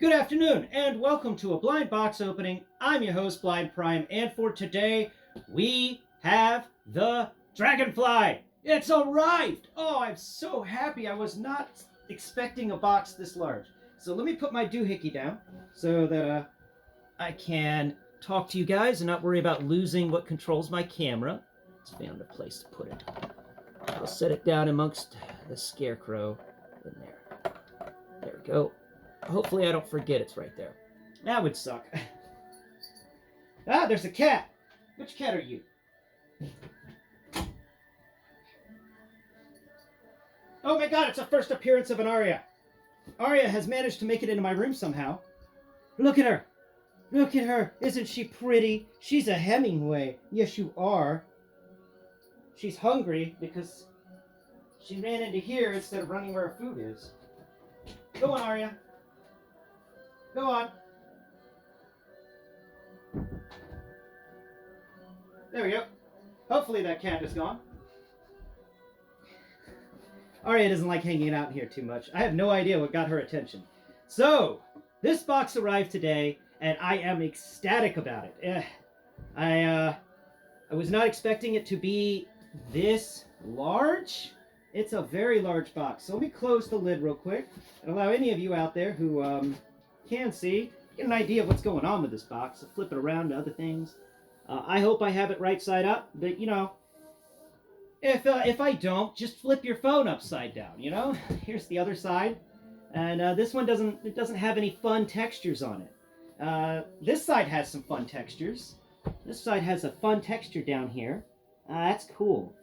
Good afternoon, and welcome to a blind box opening. I'm your host, Blind Prime, and for today, we have the Dragonfly. It's arrived! Oh, I'm so happy. I was not expecting a box this large. So let me put my doohickey down so that I can talk to you guys and not worry about losing what controls my camera. Let's find a place to put it. I'll set it down amongst the scarecrow in there. There we go. Hopefully I don't forget it's right there. That would suck. Ah, there's a cat. Which cat are you? Oh my god, it's a first appearance of an Aria. Aria has managed to make it into my room somehow. Look at her. Look at her. Isn't she pretty? She's a Hemingway. Yes, you are. She's hungry because she ran into here instead of running where her food is. Go on, Aria. Go on. There we go. Hopefully that cat is gone. Aria doesn't like hanging out here too much. I have no idea what got her attention. So, this box arrived today, and I am ecstatic about it. I was not expecting it to be this large. It's a very large box. So let me close the lid real quick and allow any of you out there who can see, get an idea of what's going on with this box. I'll flip it around to other things. I hope I have it right side up, but you know, if I don't, just flip your phone upside down. You know, here's the other side, and this one doesn't have any fun textures on it. This side has some fun textures. This side has a fun texture down here. That's cool.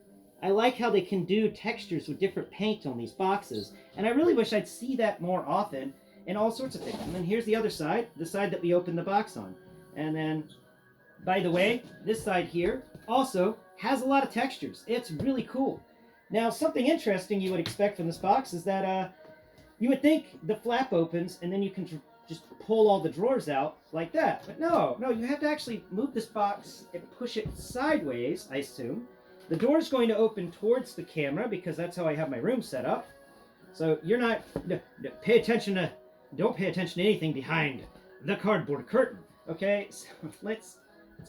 I like how they can do textures with different paint on these boxes, and I really wish I'd see that more often. And all sorts of things. And then here's the other side, the side that we opened the box on. And then, by the way, this side here also has a lot of textures. It's really cool. Now, something interesting you would expect from this box is that you would think the flap opens and then you can just pull all the drawers out like that. But no, you have to actually move this box and push it sideways, I assume. The door is going to open towards the camera because that's how I have my room set up. So you're not, don't pay attention to anything behind the cardboard curtain, okay? So let's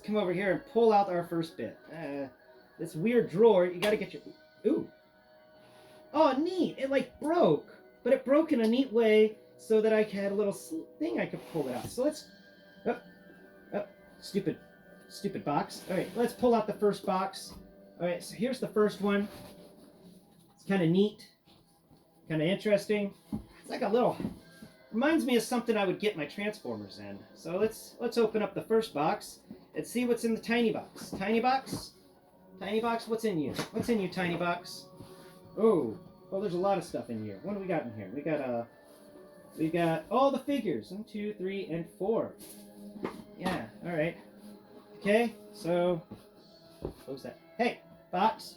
come over here and pull out our first bit. This weird drawer, you gotta get your... Ooh. Oh, neat! It, like, broke. But it broke in a neat way so that I had a little thing I could pull it out. So let's... Oh, stupid box. Alright, let's pull out the first box. Alright, so here's the first one. It's kind of neat. Kind of interesting. It's like a little... Reminds me of something I would get my Transformers in. So let's open up the first box and see what's in the tiny box. Tiny box? Tiny box, what's in you? What's in you, tiny box? Oh, well, there's a lot of stuff in here. What do we got in here? We got all the figures. 1, 2, 3, and 4. Yeah, all right. Okay, so what was that? Hey, box,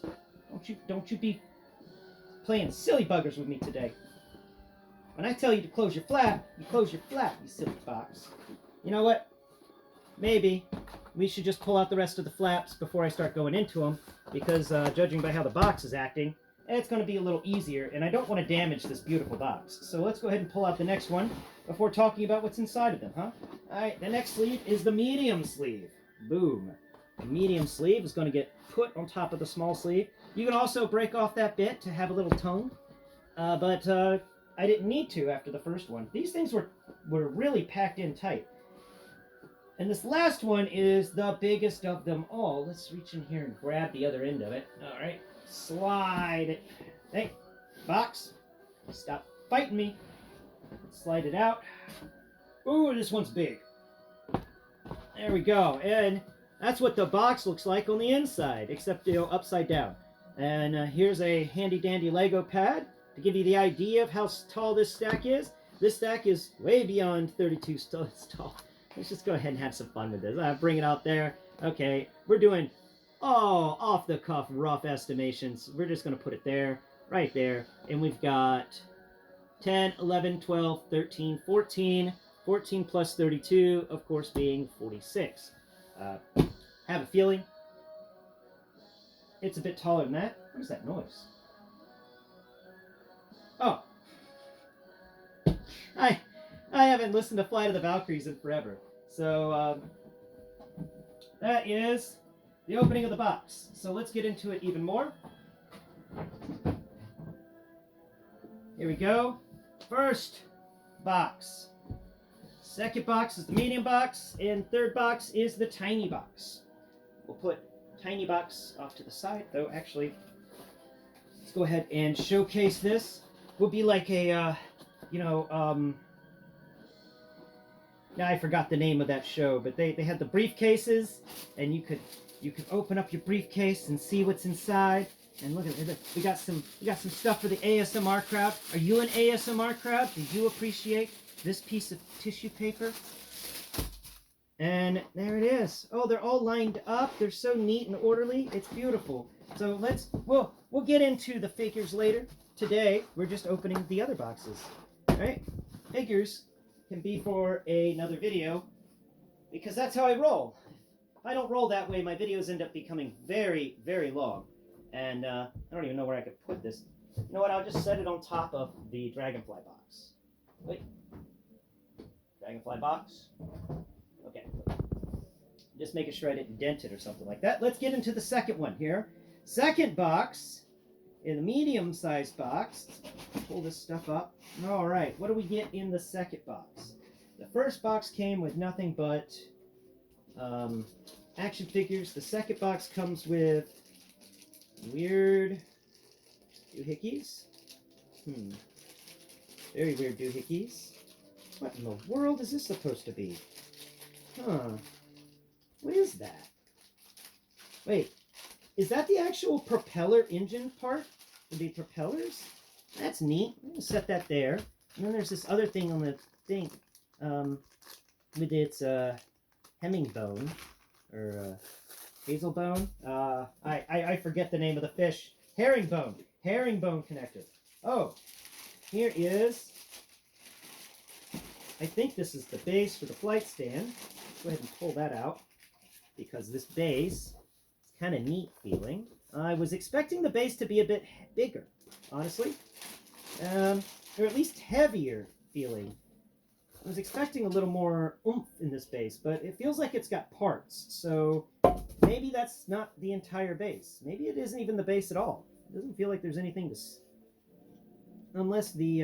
don't you be playing silly buggers with me today. When I tell you to close your flap, you close your flap, you silly box. You know what? Maybe we should just pull out the rest of the flaps before I start going into them, because judging by how the box is acting, it's going to be a little easier, and I don't want to damage this beautiful box. So let's go ahead and pull out the next one before talking about what's inside of them, huh? Alright, the next sleeve is the medium sleeve. Boom. The medium sleeve is going to get put on top of the small sleeve. You can also break off that bit to have a little tone, but I didn't need to after the first one. These things were really packed in tight. And this last one is the biggest of them all. Let's reach in here and grab the other end of it. All right. Slide it. Hey, box. Stop fighting me. Slide it out. Ooh, this one's big. There we go. And that's what the box looks like on the inside, except, you know, upside down. And here's a handy-dandy Lego pad. To give you the idea of how tall this stack is, this stack is way beyond 32 tall. Let's just go ahead and have some fun with this. Bring it out there. Okay, we're doing off-the-cuff rough estimations. We're just going to put it there, right there. And we've got 10, 11, 12, 13, 14. 14 plus 32, of course, being 46. Have a feeling it's a bit taller than that. What is that noise? Oh. I haven't listened to Flight of the Valkyries in forever. So, that is the opening of the box. So let's get into it even more. Here we go. First box. Second box is the medium box, and third box is the tiny box. We'll put tiny box off to the side, though actually, let's go ahead and showcase this. Will be like a, now I forgot the name of that show, but they had the briefcases, and you could open up your briefcase and see what's inside. And look at it, we got some stuff for the ASMR crowd. Are you an ASMR crowd? Do you appreciate this piece of tissue paper? And there it is. Oh, they're all lined up. They're so neat and orderly. It's beautiful. So we'll get into the figures later. Today we're just opening the other boxes. All right? Figures can be for another video because that's how I roll. If I don't roll that way, my videos end up becoming very, very long. And I don't even know where I could put this. You know what? I'll just set it on top of the Dragonfly box. Wait. Dragonfly box. Okay. Just making sure I didn't dent it or something like that. Let's get into the second one here. Second box, in the medium-sized box. Pull this stuff up. All right. What do we get in the second box? The first box came with nothing but action figures. The second box comes with weird doohickeys. Very weird doohickeys. What in the world is this supposed to be? Huh. What is that? Wait, is that the actual propeller engine part? The propellers? That's neat. I'm going to set that there. And then there's this other thing on the thing with its hemming bone, or hazel bone. I forget the name of the fish. Herringbone. Herringbone connector. Oh, here is, I think this is the base for the flight stand. Let's go ahead and pull that out because this base is kind of neat feeling. I was expecting the base to be a bit bigger, honestly, or at least heavier feeling. I was expecting a little more oomph in this base, but it feels like it's got parts, so maybe that's not the entire base. Maybe it isn't even the base at all. It doesn't feel like there's anything to... Unless the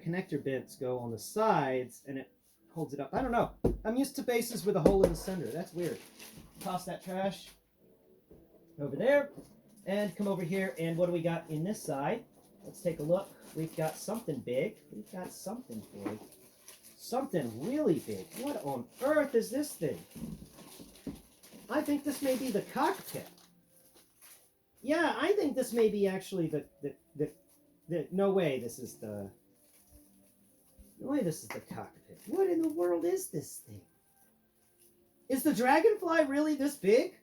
connector bits go on the sides and it holds it up. I don't know. I'm used to bases with a hole in the center. That's weird. Toss that trash over there and come over here, and what do we got in this side? Let's take a look. We've got something big. We've got something big. Something really big. What on earth is this thing? I think this may be the cockpit. Yeah, I think this may be actually the no way this is the... No way this is the cockpit. What in the world is this thing? Is the Dragonfly really this big?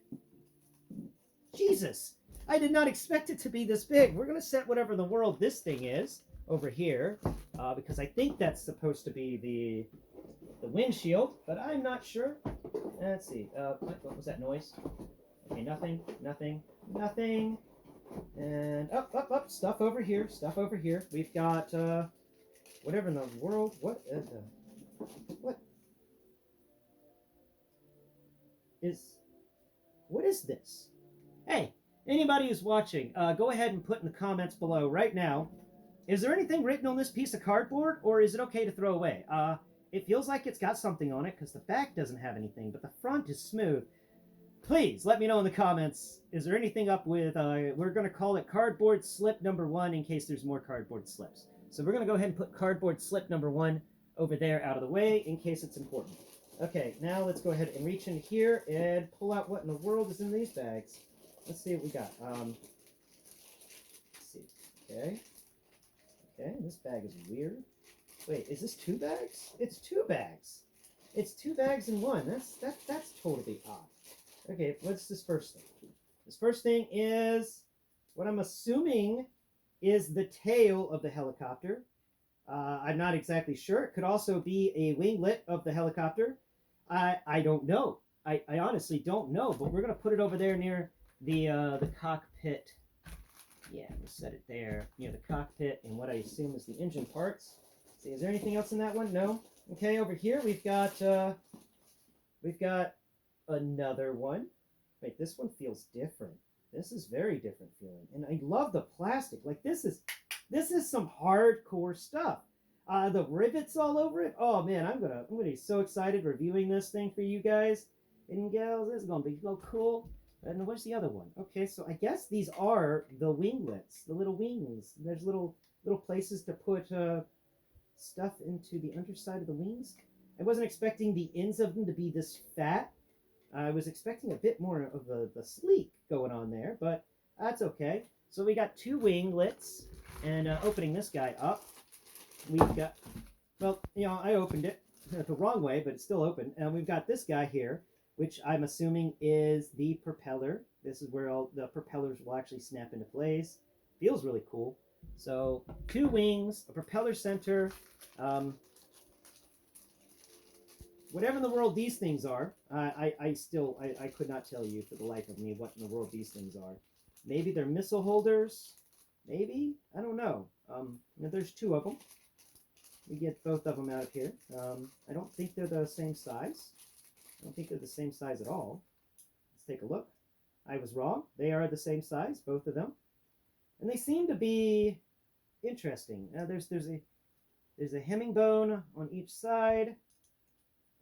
Jesus. I did not expect it to be this big. We're going to set whatever in the world this thing is over here, because I think that's supposed to be the windshield, but I'm not sure. Let's see. What was that noise? Okay, nothing. And up. Stuff over here. We've got whatever in the world. What is this? Hey, anybody who's watching, go ahead and put in the comments below right now. Is there anything written on this piece of cardboard, or is it okay to throw away? It feels like it's got something on it because the back doesn't have anything, but the front is smooth. Please let me know in the comments. Is there anything up with, we're going to call it cardboard slip number 1 in case there's more cardboard slips. So we're going to go ahead and put cardboard slip number 1 over there out of the way in case it's important. Okay, now let's go ahead and reach in here and pull out what in the world is in these bags. Let's see what we got. Let's see. Okay, this bag is weird. Wait, is this 2 bags? It's 2 bags. It's 2 bags in one. That's totally odd. Okay, what's this first thing? This first thing is what I'm assuming is the tail of the helicopter. I'm not exactly sure. It could also be a winglet of the helicopter. I don't know. I honestly don't know, but we're going to put it over there near the cockpit. Yeah, we'll set it there near the cockpit and what I assume is the engine parts. See, is there anything else in that one? No? Okay, over here we've got another one. Wait, this one feels different. This is very different feeling, and I love the plastic. Like this is some hardcore stuff. The rivets all over it. Oh man, I'm gonna be so excited reviewing this thing for you guys and gals. This is gonna be so cool. And where's the other one? Okay, so I guess these are the winglets, the little wings. There's little places to put stuff into the underside of the wings. I wasn't expecting the ends of them to be this fat. I was expecting a bit more of the sleek going on there, but that's okay. So we got two winglets, and opening this guy up, we've got, well, you know, I opened it the wrong way, but it's still open. And we've got this guy here, which I'm assuming is the propeller. This is where all the propellers will actually snap into place. Feels really cool. So two wings, a propeller center, whatever in the world these things are, I could not tell you for the life of me what in the world these things are. Maybe they're missile holders. Maybe, I don't know. There's two of them. We get both of them out of here. I don't think they're the same size. I don't think they're the same size at all. Let's take a look. I was wrong. They are the same size, both of them, and they seem to be interesting. There's a hemmingbone on each side.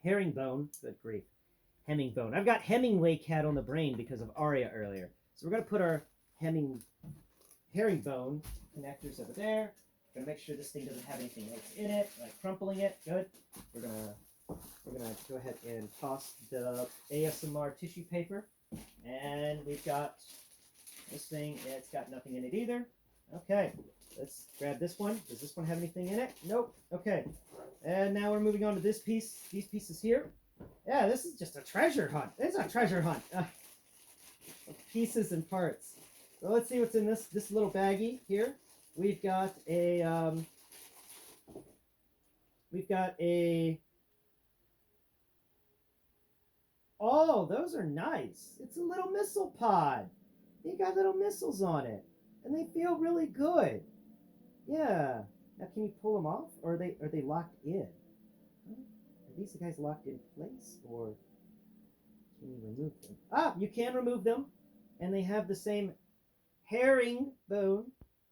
Herringbone. Good grief. Hemmingbone. I've got Hemingway cat on the brain because of Aria earlier. So we're going to put our herringbone connectors over there. We're going to make sure this thing doesn't have anything else in it, like crumpling it. Good. We're gonna go ahead and toss the ASMR tissue paper. And we've got this thing. It's got nothing in it either. Okay. Let's grab this one. Does this one have anything in it? Nope. Okay. And now we're moving on to this piece. These pieces here. Yeah, this is just a treasure hunt. It's a treasure hunt. Pieces and parts. So let's see what's in this little baggie here. We've got a oh, those are nice. It's a little missile pod. They got little missiles on it, and they feel really good. Yeah. Now, can you pull them off, or are they locked in? Huh? Are these guys locked in place, or can you remove them? Ah, you can remove them, and they have the same herringbone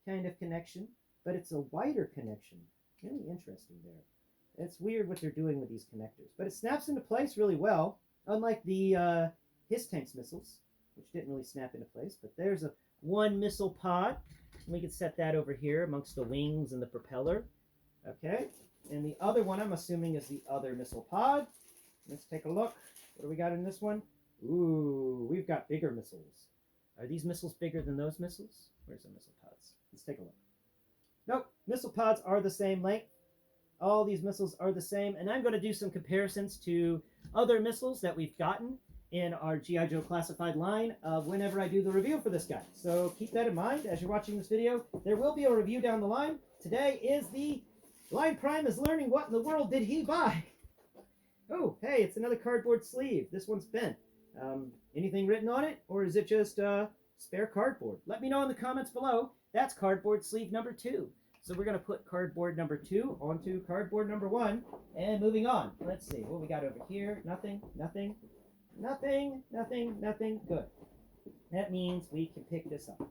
kind of connection, but it's a wider connection. Really interesting there. It's weird what they're doing with these connectors, but it snaps into place really well, unlike the his tanks missiles, which didn't really snap into place. But there's a one missile pod. We can set that over here amongst the wings and the propeller. Okay, and the other one I'm assuming is the other missile pod. Let's take a look. What do we got in this one? Ooh, we've got bigger missiles. Are these missiles bigger than those missiles? Where's the missile pods? Let's take a look. Nope, missile pods are the same length. All these missiles are the same, and I'm going to do some comparisons to other missiles that we've gotten in our G.I. Joe classified line whenever I do the review for this guy. So keep that in mind as you're watching this video. There will be a review down the line. Today is the Line Prime is learning what in the world did he buy. Oh, hey, it's another cardboard sleeve. This one's bent. Anything written on it, or is it just spare cardboard? Let me know in the comments below. That's cardboard sleeve number 2. So we're going to put cardboard number 2 onto cardboard number 1, and moving on. Let's see, what we got over here? Nothing, nothing, nothing, nothing, nothing. Good. That means we can pick this up.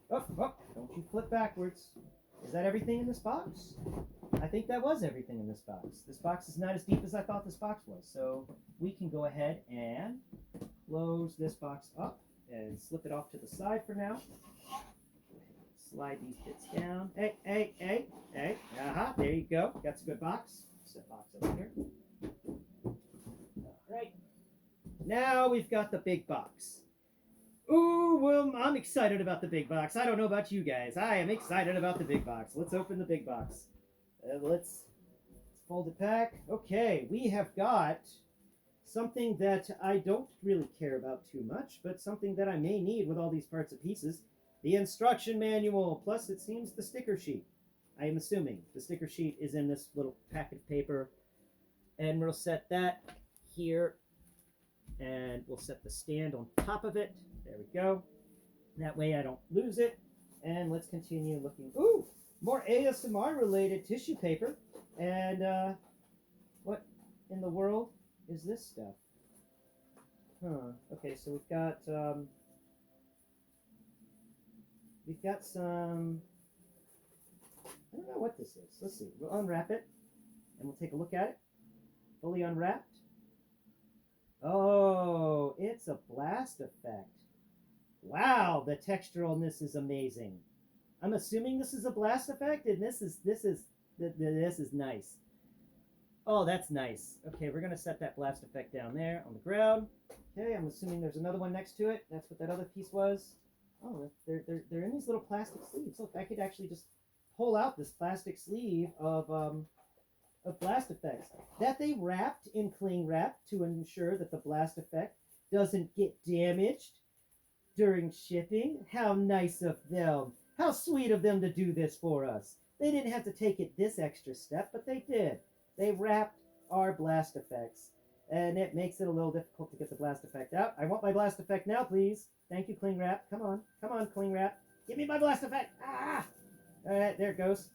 Oh, oh, don't you flip backwards. Is that everything in this box? I think that was everything in this box. This box is not as deep as I thought this box was. So we can go ahead and close this box up and slip it off to the side for now. Slide these bits down. Hey, hey, hey, hey. Aha, there you go. Got a good box. Set box over here. All right. Now we've got the big box. Ooh, well, I'm excited about the big box. I don't know about you guys. I am excited about the big box. Let's open the big box. Let's fold it back. Okay, we have got something that I don't really care about too much, but something that I may need with all these parts and pieces. The instruction manual, plus it seems the sticker sheet. I am assuming the sticker sheet is in this little packet of paper. And we'll set that here. And we'll set the stand on top of it. There we go. That way I don't lose it. And let's continue looking. Ooh, more ASMR related tissue paper. And What in the world is this stuff? Huh. Okay, so we've got some. I don't know what this is. Let's see. We'll unwrap it and we'll take a look at it. Fully unwrapped. Oh, it's a blast effect. Wow, the texture on this is amazing. I'm assuming this is a blast effect, and this is nice. Oh, that's nice. Okay, we're gonna set that blast effect down there on the ground. Okay, I'm assuming there's another one next to it. That's what that other piece was. Oh, they're in these little plastic sleeves. Look, I could actually just pull out this plastic sleeve of blast effects that they wrapped in cling wrap to ensure that the blast effect doesn't get damaged during shipping. How nice of them. How sweet of them to do this for us. They didn't have to take it this extra step, but they did. They wrapped our blast effects, and it makes it a little difficult to get the blast effect out. I want my blast effect now, please. Thank you, cling wrap. Come on, cling wrap. Give me my blast effect. Ah! All right, there it goes.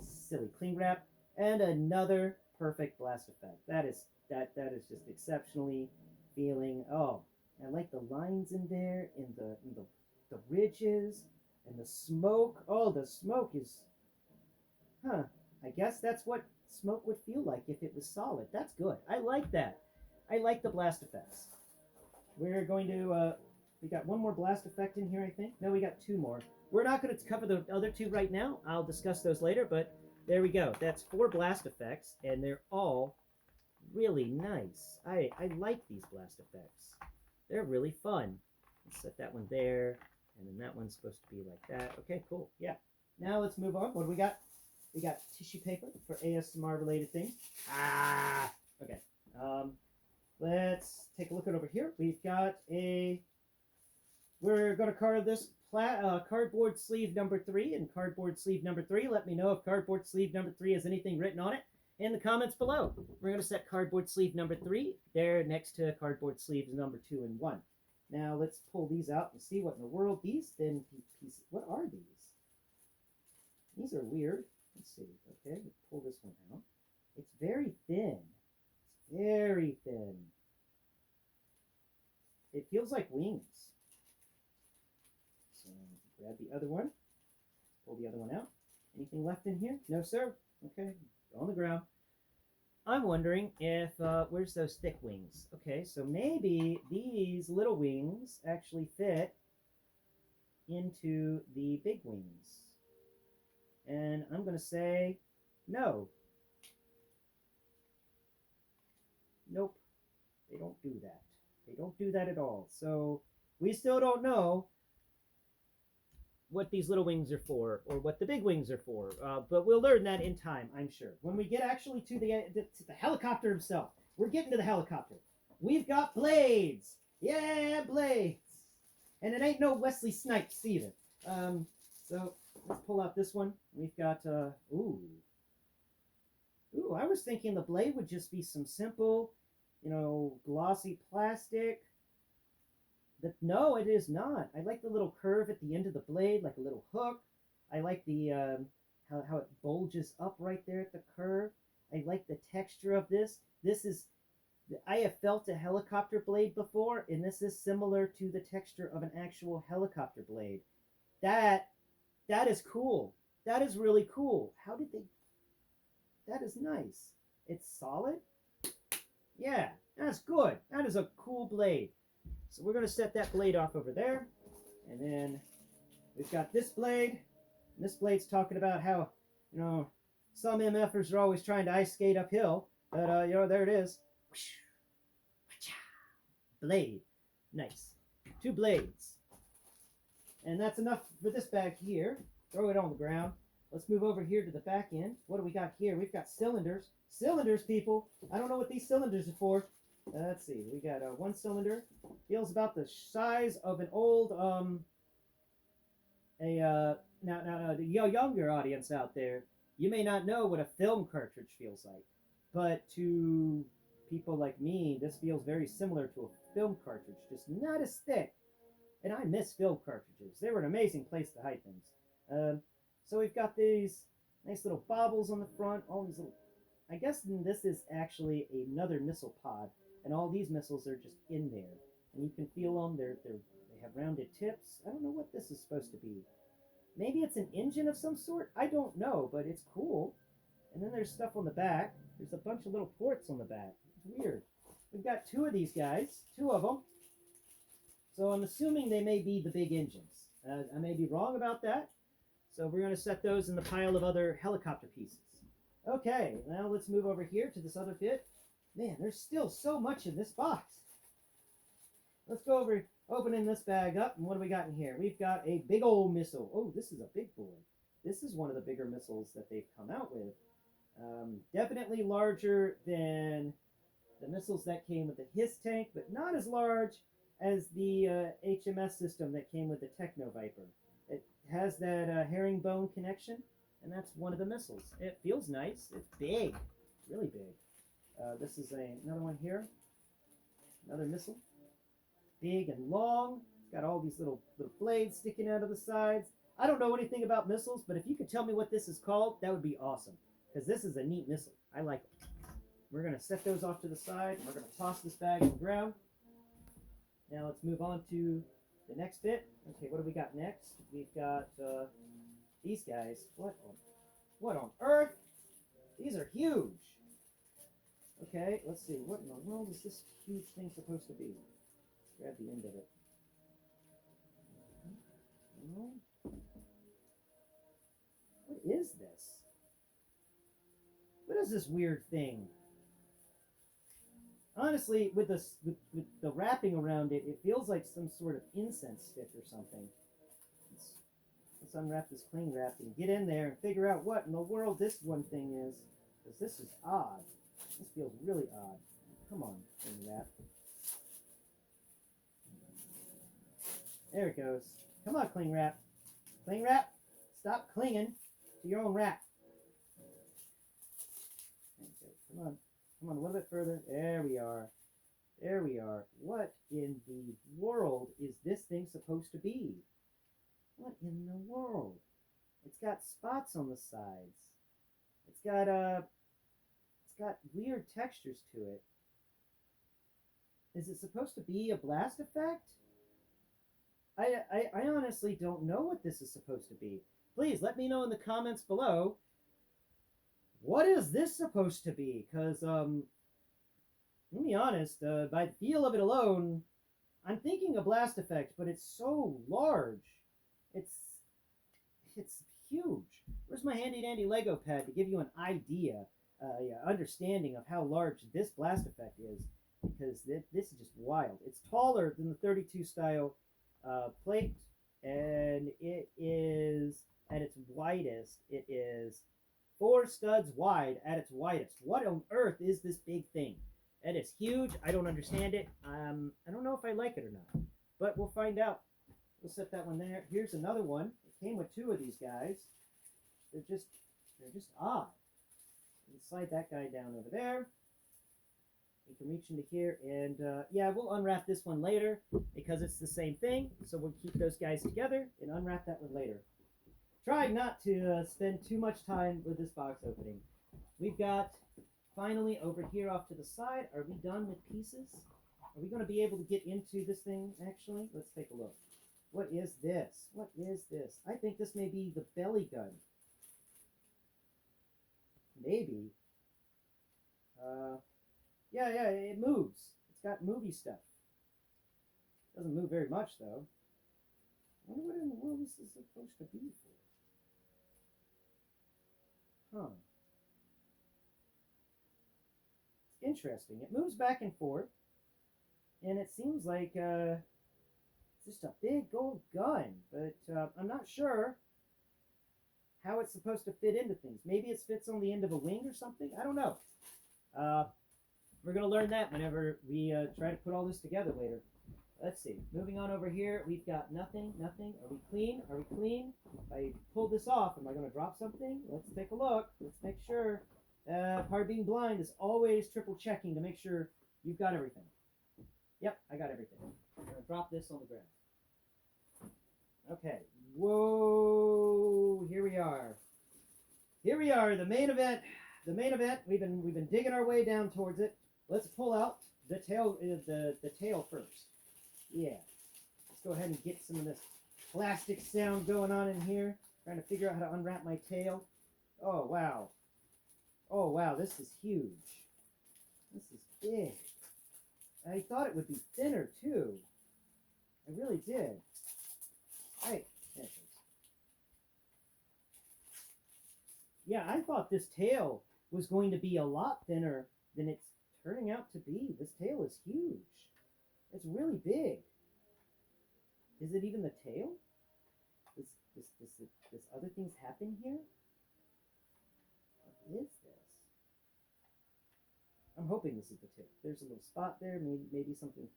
Silly cling wrap, and another perfect blast effect. That is just exceptionally feeling. Oh, I like the lines in there, the ridges, and the smoke. Oh, the smoke is, huh? I guess that's what smoke would feel like if it was solid. That's good. I like that. I like the blast effects. We're going to. We got one more blast effect in here, I think. No, we got two more. We're not going to cover the other two right now. I'll discuss those later, but there we go. That's 4 blast effects, and they're all really nice. I like these blast effects. They're really fun. Let's set that one there, and then that one's supposed to be like that. Okay, cool. Yeah. Now let's move on. What do we got? We got tissue paper for ASMR related things. Ah. Okay. Let's take a look at over here. We've got a. We're going to carve this cardboard sleeve number 3 and cardboard sleeve number 3. Let me know if cardboard sleeve number 3 has anything written on it in the comments below. We're going to set cardboard sleeve number 3 there next to cardboard sleeves number 2 and 1. Now let's pull these out and see what in the world these thin pieces. What are these? These are weird. Let's see. Okay, we'll pull this one out. It's very thin. It's very thin. It feels like wings. So grab the other one. Pull the other one out. Anything left in here? No, sir. Okay, on the ground. I'm wondering if, where's those thick wings? Okay, so maybe these little wings actually fit into the big wings. And I'm going to say no. Nope, they don't do that. They don't do that at all. So we still don't know what these little wings are for or what the big wings are for. But we'll learn that in time, I'm sure. When we get actually to the helicopter himself, we're getting to the helicopter. We've got blades. Yeah, blades. And it ain't no Wesley Snipes either. So let's pull out this one. We've got, ooh, I was thinking the blade would just be some simple, glossy plastic. But no, it is not. I like the little curve at the end of the blade, like a little hook. I like the how it bulges up right there at the curve. I like the texture of this. I have felt a helicopter blade before, and this is similar to the texture of an actual helicopter blade. That is cool. That is really cool. How did they? That is nice. It's solid. Yeah, that's good. That is a cool blade. So we're going to set that blade off over there. And then we've got this blade. And this blade's talking about how, some MFers are always trying to ice skate uphill. But, there it is. Blade. Nice. 2 blades. And that's enough for this bag here. Throw it on the ground. Let's move over here to the back end. What do we got here? We've got cylinders. Cylinders, people. I don't know what these cylinders are for. Let's see. We got one cylinder. Feels about the size of an old, now, the younger audience out there, you may not know what a film cartridge feels like. But to people like me, this feels very similar to a film cartridge, just not as thick. And I miss film cartridges. They were an amazing place to hide things. So we've got these nice little bobbles on the front, all these little I guess this is actually another missile pod, and all these missiles are just in there, and you can feel them. They have rounded tips. I don't know what this is supposed to be. Maybe it's an engine of some sort. I don't know, but it's cool. And then there's stuff on the back. There's a bunch of little ports on the back. It's weird. We've got two of these guys, two of them. So I'm assuming they may be the big engines. I may be wrong about that. So we're going to set those in the pile of other helicopter pieces. Okay, now let's move over here to this other bit. Man, there's still so much in this box. Let's go over opening this bag up, and what do we got in here? We've got a big old missile. Oh, this is a big boy. This is one of the bigger missiles that they've come out with. Definitely larger than the missiles that came with the HISS tank, but not as large as the HMS system that came with the Techno Viper. It has that herringbone connection, and that's one of the missiles. It feels nice. It's big, really big. This is another one here, another missile. Big and long. It's got all these little blades sticking out of the sides. I don't know anything about missiles, but if you could tell me what this is called, that would be awesome. Because this is a neat missile. I like it. We're going to set those off to the side. We're going to toss this bag on the ground. Now let's move on to the next bit. Okay, what do we got next? We've got these guys. What on earth? These are huge. Okay, let's see. What in the world is this huge thing supposed to be? Let's grab the end of it. What is this? What is this weird thing? Honestly, with the wrapping around it, it feels like some sort of incense stick or something. Let's unwrap this cling wrap and get in there and figure out what in the world this one thing is. Because this is odd. This feels really odd. Come on, cling wrap. There it goes. Come on, cling wrap. Cling wrap, stop clinging to your own wrap. Okay, come on. Come on, a little bit further. There we are. There we are. What in the world is this thing supposed to be? What in the world? It's got spots on the sides. It's got weird textures to it. Is it supposed to be a blast effect? I honestly don't know what this is supposed to be. Please let me know in the comments below. What is this supposed to be? Because, let me be honest, by the feel of it alone, I'm thinking a blast effect, but it's so large. It's huge. Where's my handy-dandy Lego pad to give you an idea, understanding of how large this blast effect is? Because this is just wild. It's taller than the 32 style plate, and it is, at its widest, it is 4 studs wide at its widest. What on earth is this big thing? It is huge. I don't understand it. I don't know if I like it or not, but we'll find out. We'll set that one there. Here's another one. It came with 2 of these guys. They're just odd. You can slide that guy down over there. You can reach into here, and yeah, we'll unwrap this one later because it's the same thing. So we'll keep those guys together and unwrap that one later. Try not to spend too much time with this box opening. We've got, finally, over here off to the side, are we done with pieces? Are we going to be able to get into this thing, actually? Let's take a look. What is this? What is this? I think this may be the belly gun. Maybe. Yeah, it moves. It's got movie stuff. Doesn't move very much, though. I wonder what in the world this is supposed to be for. Huh. It's interesting. It moves back and forth, and it seems like it's just a big gold gun, but I'm not sure how it's supposed to fit into things. Maybe it fits on the end of a wing or something. I don't know. We're going to learn that whenever we try to put all this together later. Let's see. Moving on over here, we've got nothing. Are we clean? Are we clean? If I pull this off, am I going to drop something? Let's take a look. Let's make sure. Part of being blind is always triple checking to make sure you've got everything. Yep, I got everything. I'm going to drop this on the ground. Okay. Whoa. Here we are. Here we are, the main event the main event. We've been digging our way down towards it. Let's pull out the tail the tail first. Yeah. Let's go ahead and get some of this plastic sound going on in here. Trying to figure out how to unwrap my tail. Oh wow. Oh wow, this is huge. This is big. I thought it would be thinner too. I really did. Right. There it is. Yeah, I thought this tail was going to be a lot thinner than it's turning out to be. This tail is huge. It's really big. Is it even the tail? This other things happen here? What is this? I'm hoping this is the tail. There's a little spot there. Maybe something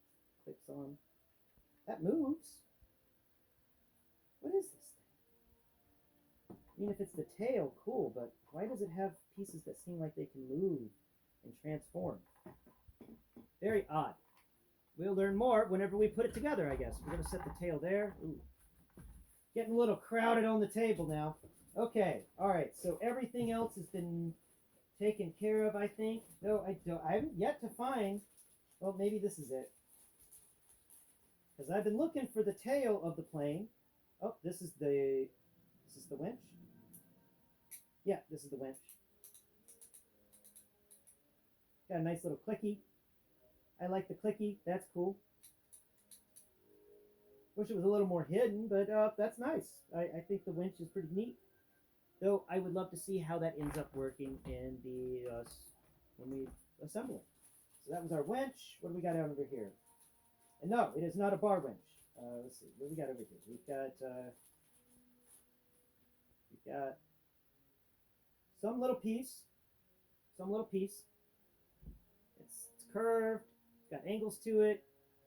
clicks on. That moves. What is this thing? I mean, if it's the tail, cool, but why does it have pieces that seem like they can move and transform? Very odd. We'll learn more whenever we put it together, I guess. We're going to set the tail there. Ooh. Getting a little crowded on the table now. Okay, all right, so everything else has been taken care of, I think. No, I haven't yet to find, well, maybe this is it. Because I've been looking for the tail of the plane. Oh, this is the winch? Yeah, this is the winch. Got a nice little clicky. I like the clicky. That's cool. Wish it was a little more hidden, but that's nice. I think the winch is pretty neat. Though I would love to see how that ends up working in the when we assemble it. So that was our winch. What do we got out over here? And no, it is not a bar winch. Let's see. What do we got over here? We've got some little piece. Some little piece. It's curved. It's got angles to it.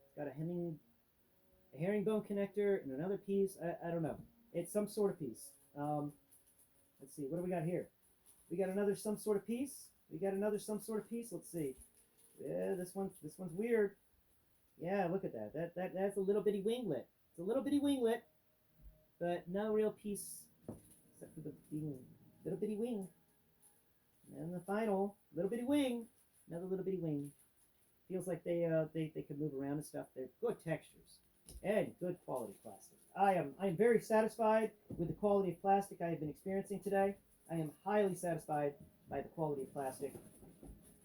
It's got a herringbone connector and another piece. I don't know. It's some sort of piece. Let's see. What do we got here? We got another some sort of piece. We got another some sort of piece. Let's see. Yeah, this one's weird. Yeah, look at that. That's a little bitty winglet. It's a little bitty winglet, but no real piece except for the little bitty wing. And the final little bitty wing. Another little bitty wing. Feels like they can move around and stuff. They're good textures and good quality plastic. I am very satisfied with the quality of plastic I have been experiencing today. I am highly satisfied by the quality of plastic,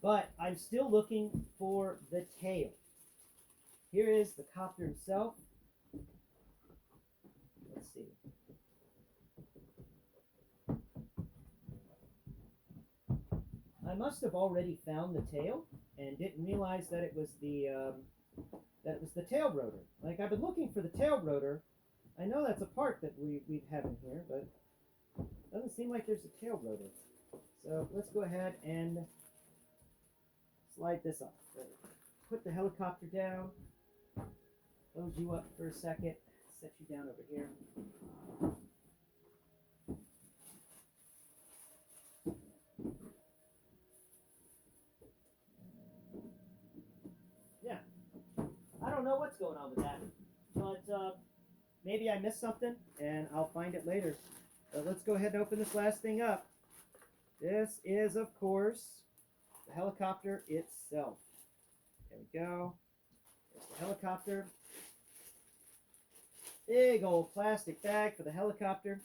but I'm still looking for the tail. Here is the copter himself. Let's see. I must have already found the tail and didn't realize that it was the tail rotor. Like, I've been looking for the tail rotor. I know that's a part that we've had in here, but it doesn't seem like there's a tail rotor. So let's go ahead and slide this up. Put the helicopter down. Load you up for a second. Set you down over here. Yeah. I don't know what's going on with that, but maybe I missed something, and I'll find it later. But let's go ahead and open this last thing up. This is, of course, the helicopter itself. There we go. There's the helicopter. Big old plastic bag for the helicopter.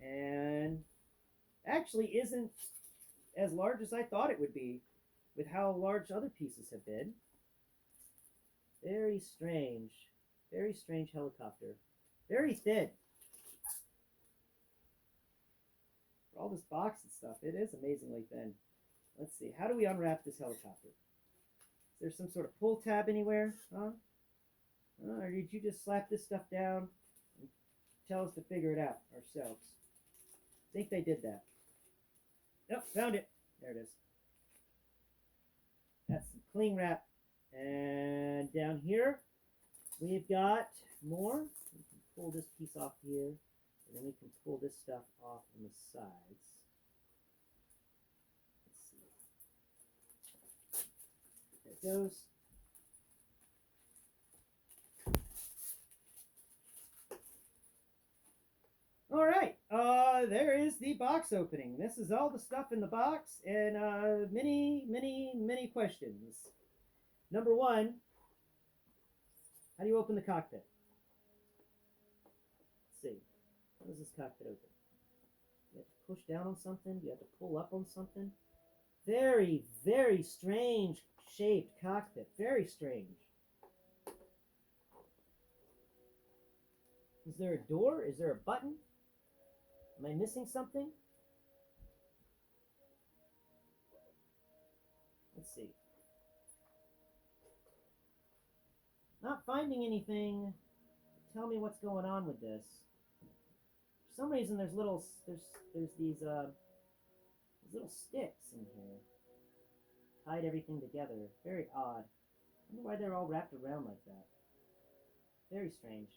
And actually isn't as large as I thought it would be with how large other pieces have been. Very strange. Very strange helicopter. Very thin. For all this box and stuff, it is amazingly thin. Let's see. How do we unwrap this helicopter? Is there some sort of pull tab anywhere? Huh? Or did you just slap this stuff down and tell us to figure it out ourselves? I think they did that. Nope, found it. There it is. That's some cling wrap. And down here, we've got more. We can pull this piece off here, and then we can pull this stuff off on the sides. Let's see. There it goes. All right. There is the box opening. This is all the stuff in the box and many questions. Number one, how do you open the cockpit? Let's see. How does this cockpit open? You have to push down on something? You have to pull up on something? Very strange shaped cockpit. Very strange. Is there a door? Is there a button? Am I missing something? Let's see. Not finding anything. Tell me what's going on with this. For some reason, there's these little sticks in here. Tied everything together. Very odd. I wonder why they're all wrapped around like that. Very strange.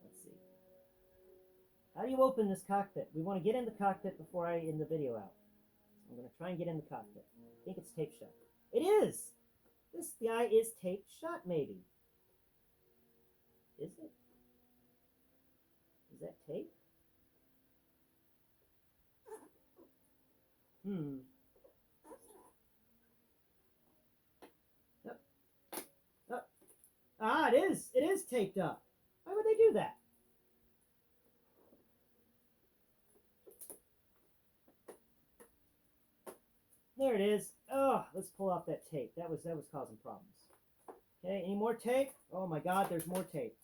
Let's see. How do you open this cockpit? We want to get in the cockpit before I end the video out. So I'm going to try and get in the cockpit. I think it's taped shut. It is! This guy is taped shut, maybe. Is it? Is that tape? Ah, it is. It is taped up. Why would they do that? There it is. Oh, let's pull off that tape. That was causing problems. Okay, any more tape? Oh my God, there's more tape.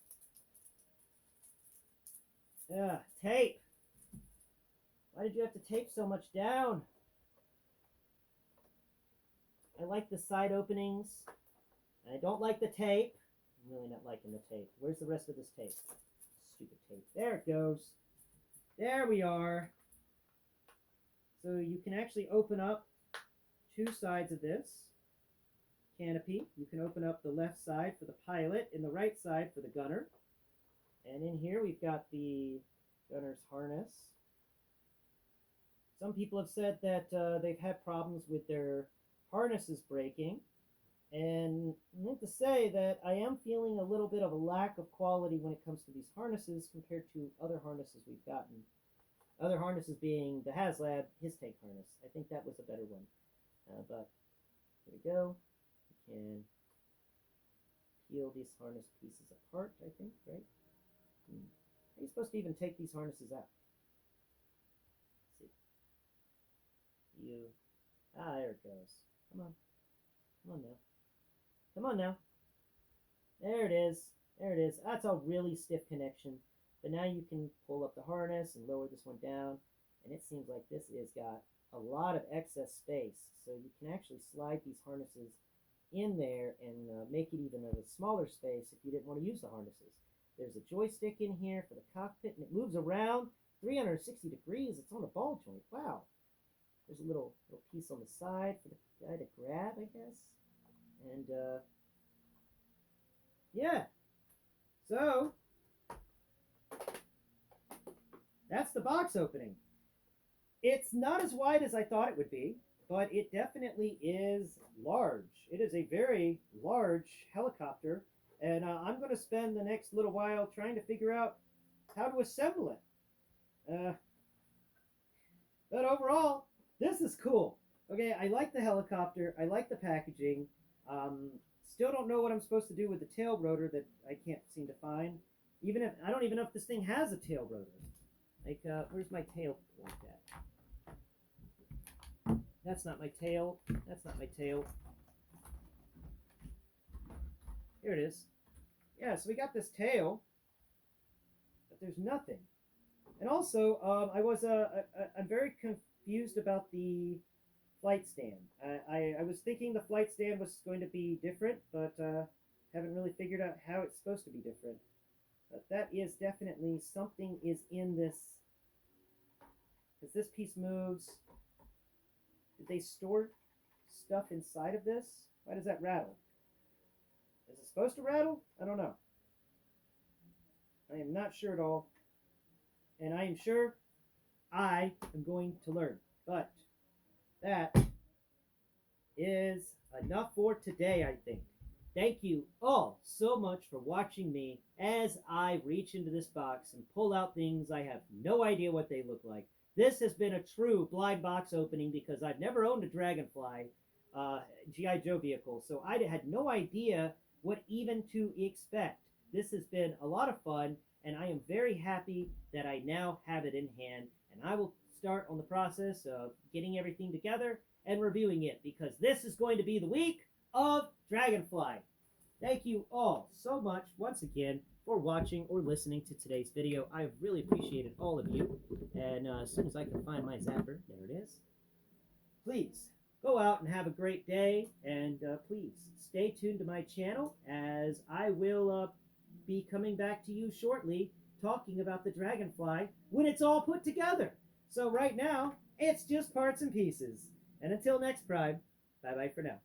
Tape. Why did you have to tape so much down? I like the side openings. And I don't like the tape. I'm really not liking the tape. Where's the rest of this tape? Stupid tape. There it goes. There we are. So you can actually open up two sides of this canopy. You can open up the left side for the pilot and the right side for the gunner. And in here we've got the gunner's harness. Some people have said that they've had problems with their harnesses breaking. And I think to say that I am feeling a little bit of a lack of quality when it comes to these harnesses compared to other harnesses we've gotten. Other harnesses being the Haslab, his tank harness. I think that was a better one. But here we go. We can peel these harness pieces apart, I think, right? How are you supposed to even take these harnesses out? Let's see. There it goes. Come on. Come on now. Come on now. There it is. There it is. That's a really stiff connection. But now you can pull up the harness and lower this one down. And it seems like this has got a lot of excess space. So you can actually slide these harnesses in there and make it even a smaller space if you didn't want to use the harnesses. There's a joystick in here for the cockpit, and it moves around 360 degrees. It's on a ball joint. Wow. There's a little piece on the side for the guy to grab, I guess. And, yeah. So, that's the box opening. It's not as wide as I thought it would be, but it definitely is large. It is a very large helicopter, and I'm going to spend the next little while trying to figure out how to assemble it. But overall, this is cool. Okay, I like the helicopter. I like the packaging. Still don't know what I'm supposed to do with the tail rotor that I can't seem to find. I don't even know if this thing has a tail rotor. Like, where's my tail like that? That's not my tail. That's not my tail. Here it is. Yeah, so we got this tail, but there's nothing. And also, I'm very confused about the flight stand. I was thinking the flight stand was going to be different, but haven't really figured out how it's supposed to be different. But that is definitely something is in this, because this piece moves. Did they store stuff inside of this? Why does that rattle? Is it supposed to rattle? I don't know. I am not sure at all. And I am sure I am going to learn. But that is enough for today, I think. Thank you all so much for watching me as I reach into this box and pull out things I have no idea what they look like. This has been a true blind box opening because I've never owned a Dragonfly GI Joe vehicle, so I had no idea what even to expect. This has been a lot of fun, and I am very happy that I now have it in hand, and I will start on the process of getting everything together and reviewing it because this is going to be the week of Dragonfly. Thank you all so much once again for watching or listening to today's video. I really appreciated all of you. And as soon as I can find my zapper, there it is. Please go out and have a great day. And please stay tuned to my channel as I will be coming back to you shortly talking about the Dragonfly when it's all put together. So right now, it's just parts and pieces. And until next Prime, bye-bye for now.